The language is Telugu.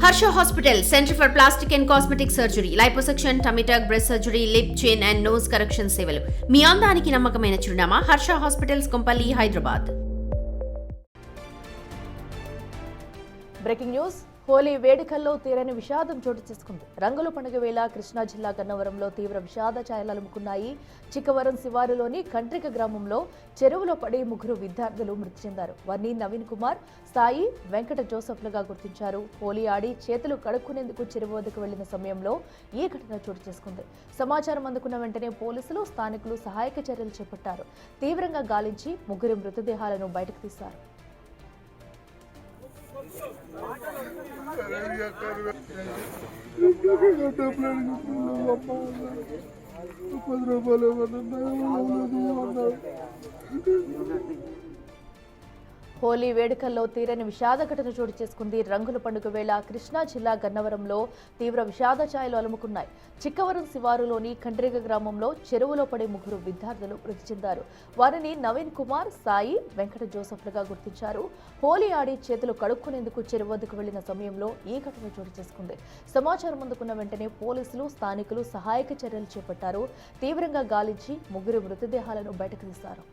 Harsha hospital, centre for plastic and cosmetic surgery, liposuction, tummy tuck, breast surgery, lip, chin and nose correction సేవలు. మీ అందానికి నమ్మకమైన చిరునామా Harsha hospitals, Kompally, Hyderabad. Breaking news. Holi వేడుకల్లో తీరని విషాదం చోటు చేసుకుంది. రంగుల పండుగ వేళ కృష్ణా జిల్లా గన్నవరంలో తీవ్ర విషాద ఛాయలు అలుముకున్నాయి. చిక్కవరం శివారులోని కంట్రిక గ్రామంలో చెరువులో పడి ముగ్గురు విద్యార్థులు మృతి చెందారు. వారిని నవీన్ కుమార్, సాయి, వెంకట జోసెఫ్లుగా గుర్తించారు. హోలీ ఆడి చేతులు కడుక్కునేందుకు చెరువు వద్దకు వెళ్లిన సమయంలో ఈ ఘటన చోటు చేసుకుంది. సమాచారం అందుకున్న వెంటనే పోలీసులు, స్థానికులు సహాయక చర్యలు చేపట్టారు. తీవ్రంగా గాలించి ముగ్గురు మృతదేహాలను బయటకు తీశారు. హోలీ వేడుకల్లో తీరని విషాద ఘటన చోటు చేసుకుంది. రంగుల పండుగ వేళ కృష్ణా జిల్లా గన్నవరంలో తీవ్ర విషాద ఛాయలు అలుముకున్నాయి. చిక్కవరం శివారులోని కండ్రిగ గ్రామంలో చెరువులో పడే ముగ్గురు విద్యార్థులు మృతి చెందారు. వారిని నవీన్ కుమార్, సాయి, వెంకట జోసెఫ్లుగా గుర్తించారు. హోలీ ఆడి చేతులు కడుక్కునేందుకు చెరువు వద్దకు వెళ్లిన సమయంలో ఈ ఘటన చోటు చేసుకుంది. సమాచారం అందుకున్న వెంటనే పోలీసులు, స్థానికులు సహాయక చర్యలు చేపట్టారు. తీవ్రంగా గాలించి ముగ్గురు మృతదేహాలను బయటకు తీశారు.